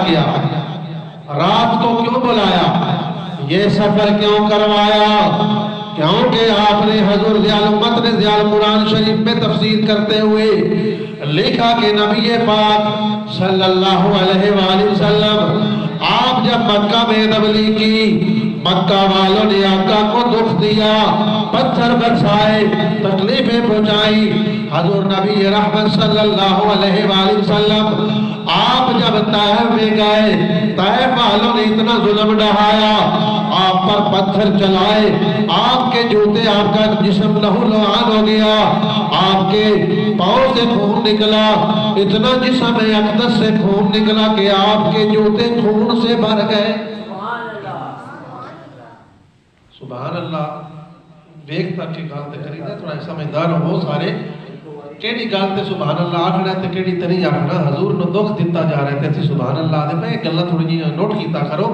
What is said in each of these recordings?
گیا؟ رات کو کیوں بلایا؟ یہ سفر کیوں کروایا؟ کیونکہ آپ نے حضور متن ضیاء القرآن شریف میں تفسیر کرتے ہوئے لکھا کہ نبی پاک صلی اللہ علیہ وآلہ وسلم آپ جب مکہ میں تبلیغ کی، مکہ والوں نے آقا کو دکھ دیا، پتھر برسائے، تکلیفیں پہنچائی۔ حضور نبی رحمت صلی اللہ علیہ وآلہ وسلم آپ جب طائف میں گئے، طائف والوں نے اتنا ظلم ڈھایا، آپ پر پتھر چلائے، آپ کے جوتے، آپ کا جسم لہو لعان ہو گیا، آپ کے پاؤں سے خون نکلا، اتنا جسم اقدس سے خون نکلا کہ آپ کے جوتے خون سے بھر گئے۔ سبحان اللہ۔ دیکھ تک کی گالتے کری دے تھوڑا سمجھدار ہو سارے، کیڑی گالتے سبحان اللہ آکھنا تے کیڑی تے نہیں آکھنا۔ حضور نو دکھ دیتا جا رہے تھے سبحان اللہ دے، میں گلاں تھوڑی جی نوٹ کیتا کرو۔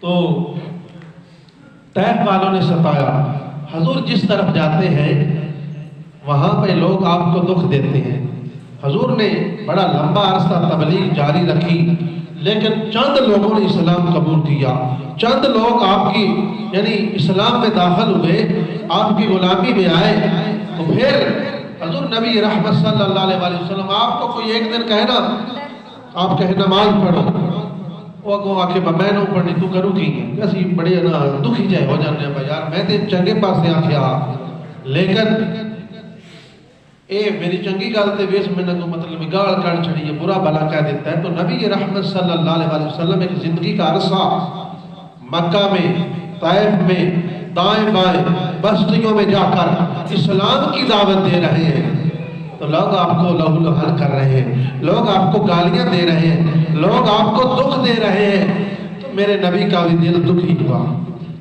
تو طائف والوں نے ستایا، حضور جس طرف جاتے ہیں وہاں پہ لوگ آپ کو دکھ دیتے ہیں۔ حضور نے بڑا لمبا عرصہ تبلیغ جاری رکھی، لیکن چند لوگوں نے اسلام قبول کیا، چند لوگ آپ کی یعنی اسلام میں داخل ہوئے، آپ کی غلامی میں آئے۔ تو پھر حضور نبی رحمت صلی اللہ علیہ وسلم آپ کو کوئی ایک دن کہے نا، آپ کہے نماز پڑھو، وہ اگوں آکے میں نو پڑھنی تو کرو کی گے، اسی بڑے نا دکھی جائے ہو جانے ہیں یار، میں تے چنگے پاس سے آکھیا، لیکن اے میری چنگی گالتے ویس میں نہ مطلب گال کر چھڑی ہے، برا بلا کہہ دیتا ہے۔ تو نبی رحمت صلی اللہ علیہ وسلم ایک زندگی کا عرصہ مکہ میں، طائف میں، دائیں بائیں بستیوں میں جا کر اسلام کی دعوت دے رہے ہیں۔ تو لوگ آپ کو لہو لہان کر رہے ہیں، لوگ آپ کو گالیاں دے رہے ہیں، لوگ آپ کو دکھ دے رہے ہیں۔ تو میرے نبی کا بھی دل دکھی ہوا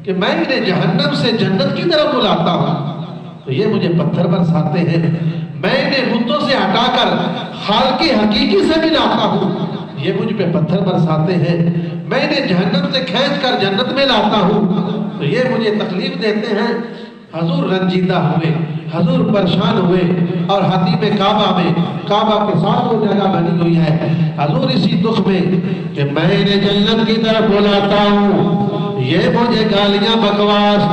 کہ میں انہیں جہنم سے جنت کی طرف بلاتا ہوں، تو یہ مجھے پتھر برساتے ہیں، میں انہیں بتوں سے ہٹا کر خالق حقیقی سے ملاتا ہوں، یہ مجھ پہ پتھر برساتے ہیں، میں انہیں جہنم سے کھینچ کر جنت میں لاتا ہوں، تو یہ مجھے تکلیف دیتے ہیں۔ حضور رنجیدہ ہوئے، حضور پریشان ہوئے، اور حتیم کعبہ میں، کعبہ کے ساتھ وہ جگہ بنی ہوئی ہے، حضور اسی دکھ میں کہ میں انہیں جنت کی طرف بلاتا ہوں، یہ مجھے گالیاں بکواس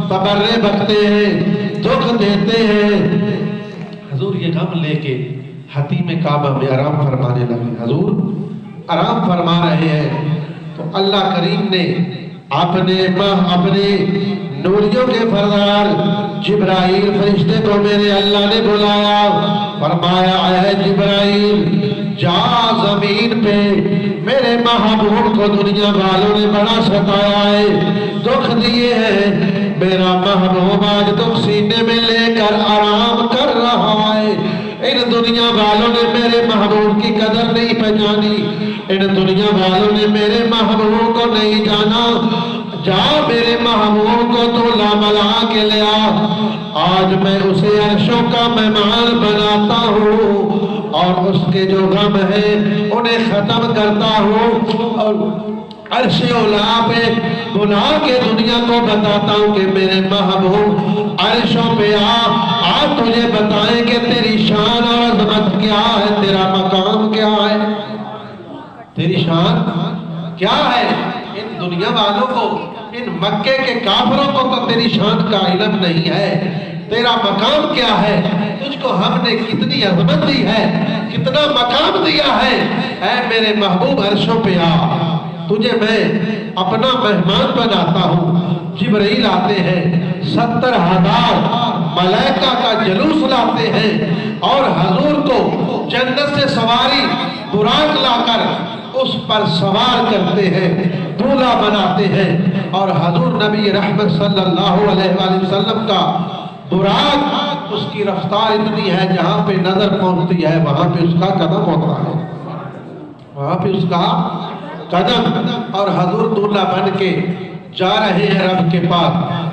تبرے بکتے ہیں، دکھ دیتے ہیں۔ حضور یہ غم لے کے حتیم کعبہ میں آرام فرمانے لگے۔ حضور آرام فرما رہے ہیں تو اللہ کریم نے اپنے نوریوں کے فرزار جبرائیل فرشتے کو میرے اللہ نے بلایا، فرمایا اے جبرائیل جا زمین پہ میرے محبوب کو دنیا والوں نے بڑا ستایا ہے، دکھ دیے ہیں، میرا محبوب آج دکھ سینے میں لے کر آرام کر رہا ہے، ان دنیا والوں نے میرے محبوب کی قدر نہیں پہچانی، ان دنیا والوں نے میرے محبوب کو نہیں جانا، جا میرے محبوب کو تو لاملا کے لیا، آج میں اسے عرشوں کا مہمان بناتا ہوں، اور اس کے جو غم ہے انہیں ختم کرتا ہوں، اور عرش اولا پہ بلا کے دنیا کو بتاتا ہوں کہ میرے محبوب عرشوں پہ آ تجھے بتائیں کہ تیری شان اور عظمت کیا ہے، تیرا مقام کیا ہے، تیری شان کیا ہے۔ ان دنیا والوں کو، ان مکے کے کافروں کو تو تیری شان کا علم نہیں ہے، تیرا مقام کیا ہے، تجھ کو ہم نے کتنی عظمت دی ہے، کتنا مقام دیا ہے، اے میرے محبوب عرشوں پہ آ، تجھے میں اپنا مہمان بناتا ہوں۔ جبرائیل آتے ہیں، 70,000 ملائکہ کا جلوس لاتے ہیں، اور حضور کو جنت سے سواری براق لا کر اس پر سوار کرتے ہیں، دولہا بناتے ہیں، اور حضور نبی رحمت صلی اللہ علیہ وآلہ وسلم کا براق، اس کی رفتار اتنی ہے جہاں پہ نظر پہنچتی ہے وہاں پہ اس کا قدم ہوتا ہے، وہاں پہ اس کا قدم، اور حضور دولہا بن کے جا رہے ہیں رب کے پاس۔